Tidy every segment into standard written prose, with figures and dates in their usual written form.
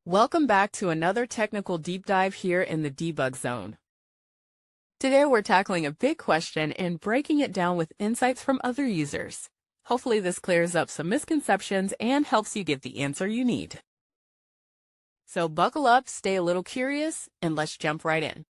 Welcome back to another technical deep dive here in the debug zone. Today we're tackling a big question and breaking it down with insights from other users. Hopefully this clears up some misconceptions and helps you get the answer you need. So buckle up, stay a little curious, and let's jump right in.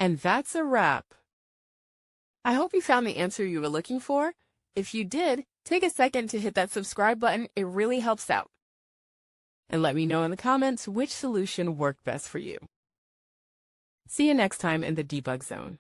And that's a wrap. I hope you found the answer you were looking for. If you did, take a second to hit that subscribe button. It really helps out. And let me know in the comments which solution worked best for you. See you next time in the debug zone.